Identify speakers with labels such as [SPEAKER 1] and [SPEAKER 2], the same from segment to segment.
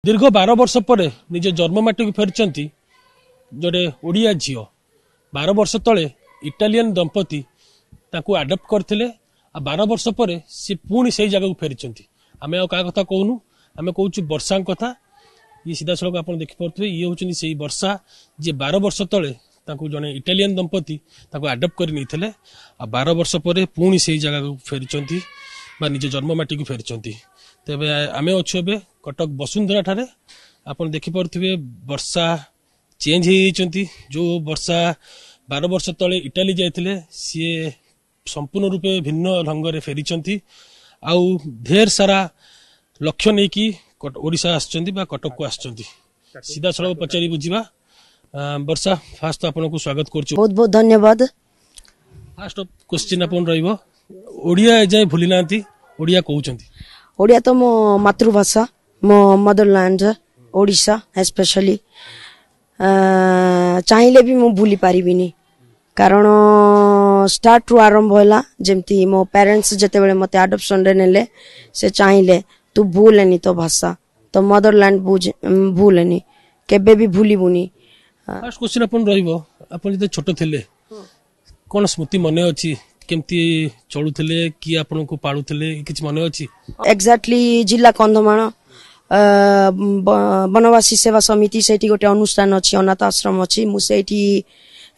[SPEAKER 1] दीर्घ 12 वर्ष पर निज जन्ममाटी को फेरी जोड़े ओडिया झील 12 वर्ष तले इटालियन दंपति आडप्ट करते 12 वर्ष पर सी पुणी से जगह को फेरी आम क्या कथा कहूनु आम कहूँ वर्षा कथा ये सीधा सड़क आप देखिपे ये हूँ से वर्षा जी 12 वर्ष तले जड़े इटालियन दंपति आडप्ट कर 12 वर्ष पर पुणी से जगह को फेरी निज जन्ममाटी को फेरी तेज आम अच्छे ए कटक वसुंधरा ठारे आप देखिपे वर्षा चेंज हो जो वर्षा 12 वर्ष तले इटाली जाते सी संपूर्ण रूपे भिन्न ढंग से फेरी आउ ढेर सारा लक्ष्य नहीं कि ओडिशा आसचंती कटक को आसचंती सीधा सड़क पचारि बुझा वर्षा फास्ट आपन को स्वागत कर
[SPEAKER 2] बहुत बहुत धन्यवाद।
[SPEAKER 1] फास्ट क्वेश्चन आपन रहिबो ओडिया जाय भूली नांती ओडिया कहउचंती
[SPEAKER 2] ओडिया तो मो मातृभाषा मो मदरलैंड ओडिशा स्पेशली चाहिए भी मु भूली पारिबिनी कारण स्टार्ट रु आरंभ होला जेमती मो पेरेंट्स जते बेले मते अडॉप्शन रे नेले से चाहिए तू भूलेनी तो भाषा तो मदरलैंड भूलेनी केबे भी भूलिबुनी।
[SPEAKER 1] फर्स्ट क्वेश्चन अपन रहिबो अपन जते छोट थिले कोन स्मृति मने अछि केमती चलुथिले कि आपन को पाळुथिले किछ मने अछि
[SPEAKER 2] एग्जैक्टली जिला कंधमाल बनवासी सेवा समिति सेठी गोटे अनुष्ठान अछि अनाथ आश्रम अछि मु सेठी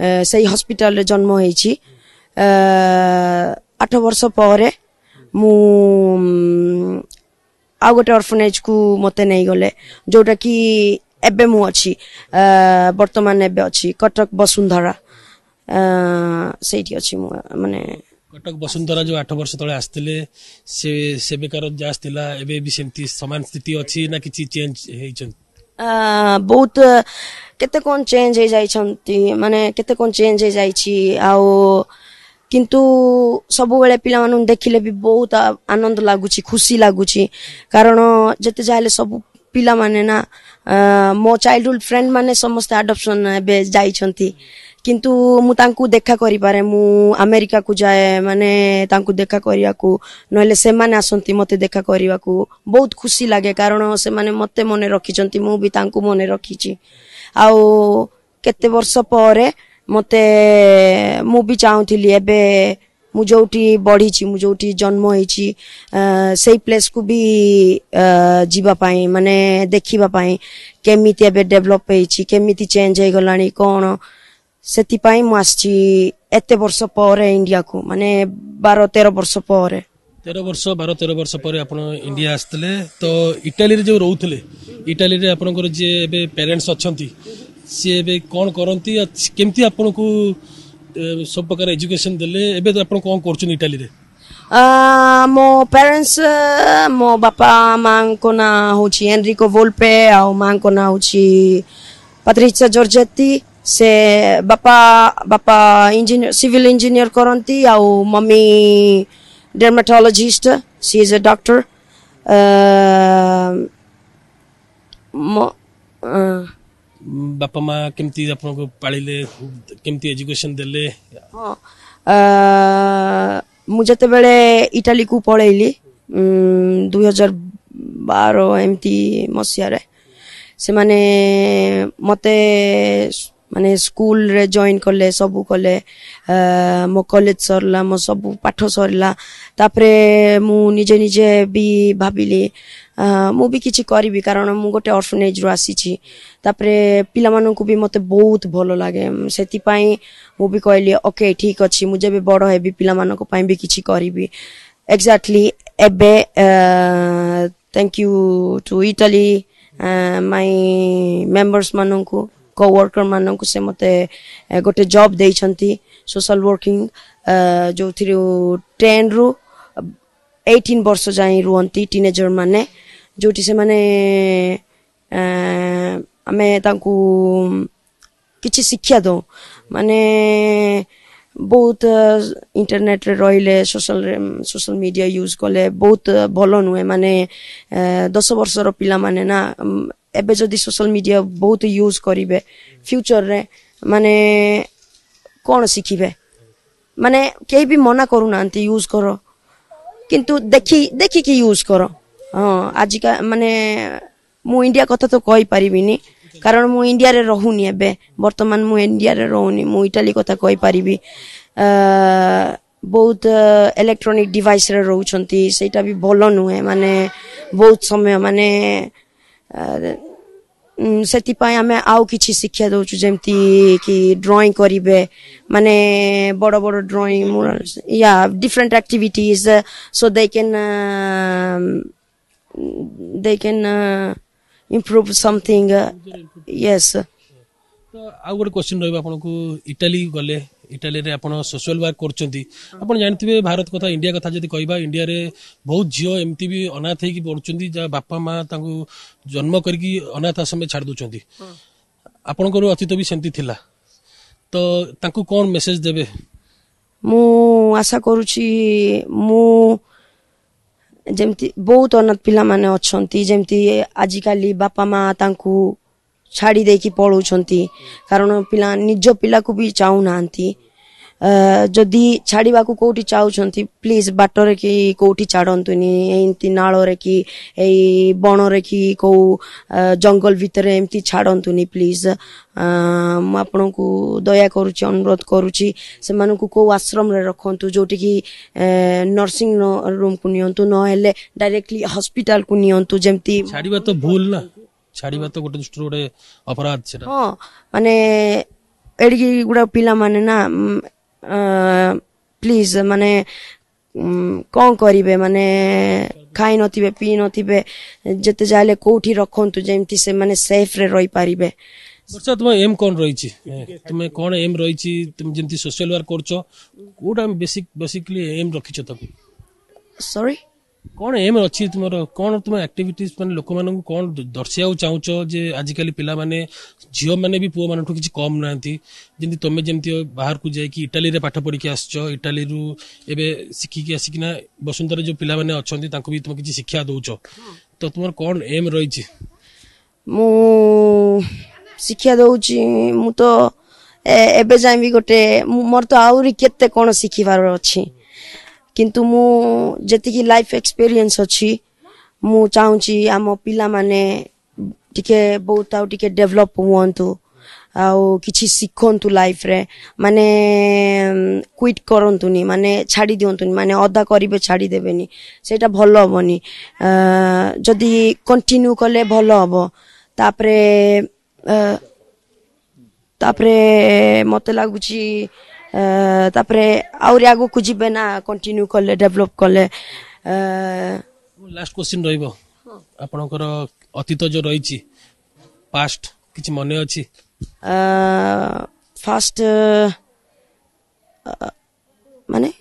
[SPEAKER 2] सेही हॉस्पिटल रे जन्म होईछि 8 वर्ष परे मु आ गोटे ऑर्फनेज को मते नहीं गले जोटा कि एबे मु अछि वर्तमान एबे अछि कटक वसुंधरा सेठी अछि मु माने
[SPEAKER 1] कटक वसुंधरा जो 8 वर्ष तले आस्तिले से बेकार जा आस्तिला एबे भी सेमती समान स्थिति अछि ना किछि चेंज हेइछन
[SPEAKER 2] बहुत केते कोन चेंज हे जाई छंती माने केते कोन चेंज हे जाई छी आउ किंतु सब बेले पिला मानु देखिले भी बहुत आनंद लागुची खुशी लागुची कारण जते जाले सब पिला माने ना मो चाइल्डहुड फ्रेंड माने समस्त अडॉप्शन एबे जाई छंती किंतु मु तांकु देखा करि पारे मु अमेरिका को जाए माने तांकु देखा करिया को नले से माने आसंती मते देखा करिवा को बहुत खुशी लागे कारण से माने मते मने रखी छंती मु भी तांकु मने रखीची आउ केते वर्ष परे मते मु भी चाहूथिली एबे मु जोटी बढ़ी छी मु जोटी जन्म होईची सेही प्लेस को भी जीवा पाई माने देखिबा पाई केमिति एबे डेवलप होईची केमिति चेंज हे गलानी कोन सेति पाई मु आछि एते वर्ष परे इंडिया को माने 12-13 वर्ष परे
[SPEAKER 1] 12-13 वर्ष परे आपण इंडिया आस्तले तो इटाली रे जो रहउथले इटाली रे आपनकर जे एबे पेरेंट्स अछंती से एबे कोन करंती केमती आपन को सब प्रकार एजुकेशन देले एबे तो आपन कोन करछन इटाली रे
[SPEAKER 2] मो पेरेंट्स मो बापा मां को ना होची एनरिको वोल्पे आ मां को ना होची पैट्रिशिया जॉर्जेटी से बापा इंजीनियर सिविल इंजीनियर करंती आ mummy dermatologist she is a doctor
[SPEAKER 1] बापा माँ केमती आपन को पालिले केमती एजुकेशन देले
[SPEAKER 2] मु जते बेले इटाली को पळैली 2012 एमती मसिया रे से माने मते माने स्कूल रे जॉइन करले सबु कले मो कॉलेज सरला मो सबु पाठ सरला तापरे मु निजे निजे भी भाबिली मु भी किछि करबी कारण मु गोटे ऑर्फनेज रो आसी छी तापरे पिला मानन को भी मते बहुत भलो लागे सेति पई मु भी कहली ओके ठीक अछि मु जेबे बड़ हेबी पिला मानन को पई भी किछि करबी एग्जैक्टली एबे थैंक यू टू इटली माय मेंबर्स मानन को कोवर्कर मानन को से मते गोटे जॉब देई छंती सोशल वर्किंग जो थिरु 10 रु 18 वर्ष जाई रुंती टीनेजर माने जोटी से माने आमे तांकू किछि शिक्षा दो माने बहुत इंटरनेट रे रहिले सोशल मीडिया यूज कले बहुत भलो नुए माने 10 वर्ष रो पिला माने ना एबे जदी सोशल मीडिया बहुत यूज करिवे फ्यूचर रे माने कोन सिखिबे माने केही भी मना करू नांती यूज करो किंतु देखी कि यूज करो हाँ आज का माने ମୁଁ ଇଣ୍ଡିଆ କଥା ତ କହିପାରିବିନି କାରଣ ମୁଁ ଇଣ୍ଡିଆରେ ରହୁନି ଏବେ ବର୍ତ୍ତମାନ ମୁଁ ଇଣ୍ଡିଆରେ ରହୁନି ମୁଁ ଇଟାଲୀ କଥା କହିପାରିବି ବହୁତ ଇଲେକ୍ଟ୍ରୋନିକ ଡିଭାଇସରେ ରହୁଛନ୍ତି ସେଇଟା ବି ଭଲ ନୁହେଁ ମାନେ ବହୁତ ସମୟ ମାନେ ସେଥିପାଇଁ ଆମେ ଆଉ କିଛି ଶିକ୍ଷା ଦଉଛୁ ଯେମିତି କି ଡ୍ରଇଂ କରିବେ ମାନେ ବଡ ବଡ ଡ୍ରଇଂ ୟା different activities so they can improve something yes
[SPEAKER 1] तो आउ गोटे क्वेश्चन रहा आपको इटाली गले इटाली रे आपण सोशल वर्क करछंती आपण जानथिबे भारत कथा इंडिया कथा जदी कहबा इंडिया रे बहुत झियो एमती भी अनाथ हेकी पडुचंती जा बापा मां तांको जन्म करके अनाथ आश्रम में छाड़ दुचंती आपनकर अतीत भी सेमती थिला तो तांको कोन मेसेज देबे
[SPEAKER 2] मु आशा करूची मु जेमती बहुत अनाथ पिला माने अछंती जेमती आजिकाली बापा मां तांको छाड़ी देकी पळौछंती कारण पिला निज पिला को भी चाहू नांती जदी छाड़ीबा को कोठी चाहउछंती प्लीज बाटरे की कोठी छाडंतुनी एंती नाळरे की एई बनरे की को जंगल भितरे एंती छाडंतुनी प्लीज म आपनको दया करूची अनुरोध करूची से मानको को आश्रम रे रखंतु जोटी की नर्सिंग रूम को नियंतु न हेले डायरेक्टली हॉस्पिटल को नियंतु जेमती
[SPEAKER 1] छाड़ीबा तो भूल ना छाड़ीबा तो गोटे दृष्टि गोटे अपराध सेटा
[SPEAKER 2] हां माने एडी गुडा पिला माने ना प्लीज माने कौन करिवे माने खाई नथिबे पी नथिबे जते जाले कोठी रखंतु जेमती से माने सेफ रे रही पारिबे
[SPEAKER 1] वर्षा तुम एम कौन रही तुम्हें कौन एम रही तुम जमती सोशल वर्क करछो कोडा बेसिकली एम रखिछ तक
[SPEAKER 2] सॉरी
[SPEAKER 1] कौन एम अच्छी तुम कौन तुम एक्टिविटीज माने लोक मानन कौन दर्शिया चाहूच जे आजिकल पिला माने झियो माने भी पुओ मानन किछि कम नांती जेंति तमे जेंति बाहर को जाय कि इटाली रे पाठ पढी के आछो इटाली रु एबे सिखि के आसिकिना बसुंतर जो पिला माने अछंती तांको भी तुम किछि शिक्षा दउचो तो तुमर कौन एम रही
[SPEAKER 2] मु शिक्षा दउची मु तो एबे जाय भी गोटे मोर तो आउरी केते कोन शिखिबार अछि किंतु मु जति की लाइफ एक्सपीरियंस अछि मु चाहूची आम पिला माने टिके बहुत आउ टिके डेवलप हुअंतु आउ किछि सिखंतु लाइफ रे माने क्विट करंतुनी माने छाडी दियंतुनी माने अदा करिवे छाडी देबेनी सेटा भलो हबनी जदी कंटिन्यू कले भलो हबो तापरे मते लागुची तापरे आउरी आगु को जिबे ना कंटिन्यू कले डेवलप कले
[SPEAKER 1] लास्ट क्वेश्चन रहइबो आपनकर अतीत जो रहिछि पास्ट किछि मने अछि फास्ट माने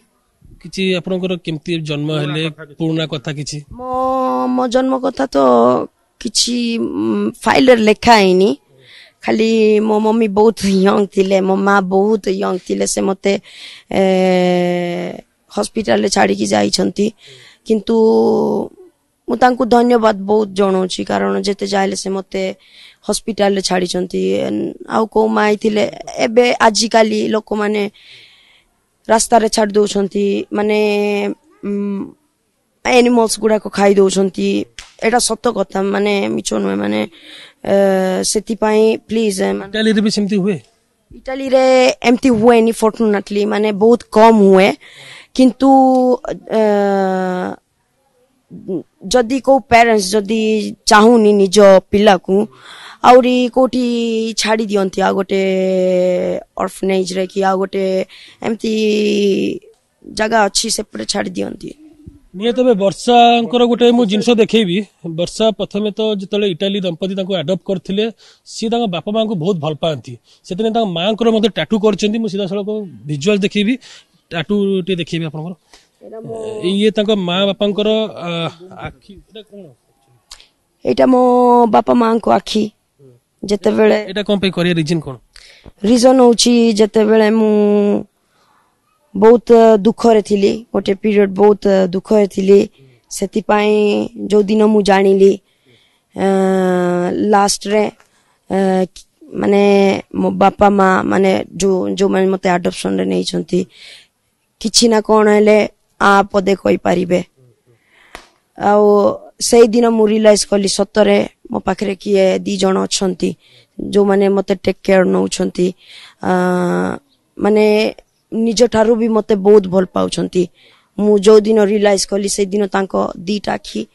[SPEAKER 2] किछि
[SPEAKER 1] आपनकर केमती जन्म हेले पूर्ण कथा किछि
[SPEAKER 2] मो जन्म कथा तो किछि फाइल रे लेखा हैनी खाली मो मम्मी बहुत यंग थिले मो माँ बहुत यंग थिले से मते हॉस्पिटल ले छाड़ी की जाई छंती किंतु मु तांको धन्यवाद बहुत जणौची कारण जेते जाइले से मते हॉस्पिटल ले छाड़ी छंती आउ को माई थिले एबे आजिकाली लोक माने रास्ता रे छाड़ दउ छंती माने एनिमल्स गुडा को खाई दउ छंती एटा सत्य कथा माने मिछो न माने सेति पाई प्लीज
[SPEAKER 1] इटाली रे भी सेमती हुए
[SPEAKER 2] इटाली रे एमती हुए नि फॉर्चूनेटली माने बहुत कम हुए किंतु जदी को पेरेंट्स जदी चाहुनी निज पिला को आउरी कोठी छाडी दियंती आ गोटे ऑर्फनेज रे कि आ गोटे एमती जगह अच्छी से परे छाडी दियंती
[SPEAKER 1] निये तबे वर्षांकर गोटे मु जिंस देखैबी वर्षा प्रथमे तो जतले इटाली दंपति ताको अडॉप्ट करथिले सी ताको बापा मां को बहुत भल पांती सेतने ताको मां को मते टैटू करचंती मु सीधा सळको विजुअल देखैबी टैटू टे देखैबी आपनकर ये ताको मां बापांकर आखी एटा कोन
[SPEAKER 2] एटा मो बापा मां को आखी जते बेले
[SPEAKER 1] एटा कोन पे करिया रीजन कोन
[SPEAKER 2] रीजन होची जते बेले मु बहुत दुख रे थिली गोटे पीरियड बहुत दुख रे थिली सेति पाई जो दिन मु जानिली लास्ट रे माने मो बापा मां माने जो माने मते अडॉप्शन रे नै छंती किछि ना कोन हेले आ पदे कोइ पारिबे आ से दिन मु रियलाइज कली सतरे मो पाखरे किए 2 जण अछंती जो माने मते टेक केयर नउछंती माने निज ठारू भी मते बहुत भल पाउछंती मु जो दिन रियलाइज कली से दिन तांको 2टा आखि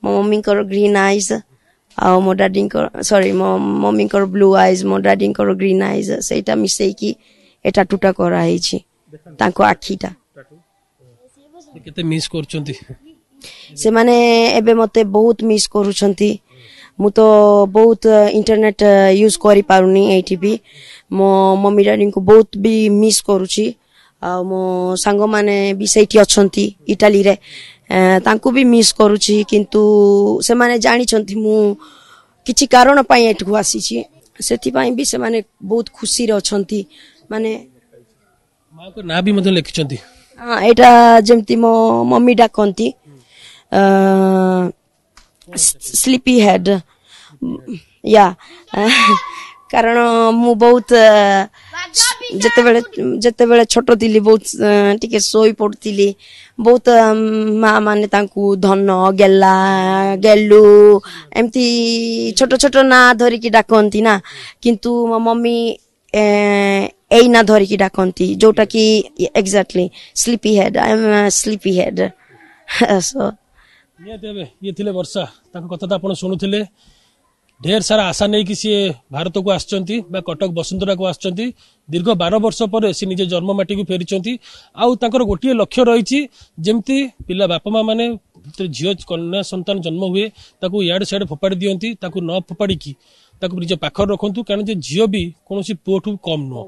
[SPEAKER 2] मो मम्मी कर ग्रीन आईज आ मो डैडी कर सॉरी मो मम्मी कर ब्लू आईज मो डैडी कर ग्रीन आईज सेटा मिसई की एटा टूटा करा हिची तांको आखिटा
[SPEAKER 1] केते मिस करछंती
[SPEAKER 2] से माने एबे मते बहुत मिस करूछंती मु तो बहुत इंटरनेट यूज करी पारुनी एठी भी मो मम्मी डैडी को बहुत भी मिस करूची आ मो सांग माने भी सेठी अछंती इटाली रे तांको भी मिस करूची किंतु से माने जानि छंती मु किछि कारण पई एठु आसीची सेति पई भी से माने बहुत खुशी रे अछंती माने
[SPEAKER 1] मां को ना भी मतलब लिखिछंती
[SPEAKER 2] हां एटा जेमती मो मम्मी डाकंती स्लीपी हेड या कारण मु बहुत जते बेले छोटो थिली बहुत टिके सोई पड़तिली बहुत माँ माने तांकू धन गेला गेलु एमती छोटो छोटो ना धरी की डाकंती ना किंतु मो मम्मी एई ना धरी की डाकंती जोटा की exactly sleepy head I am sleepy head so
[SPEAKER 1] ये थिले वर्षा ताको कथा आपण सुनुथिले ढेर सारा आशा नहीं कि सी भारत को आसचंती बा कटक बसुंधरा को आसचंती दीर्घ 12 वर्ष पर सी निजे जन्म माटी को फेरिचंती आउ ताकर गोटिए लक्ष्य रही जेमती पिला बापा माँ माने झील कन्या संतान जन्म हुए ताकू याड साइड फोपाड़ी दियंती ताकू न फोपाड़ी की ताकू निज पाखर रखंतु कारण जे झील भी कोनोसी पुओठु कम नुह।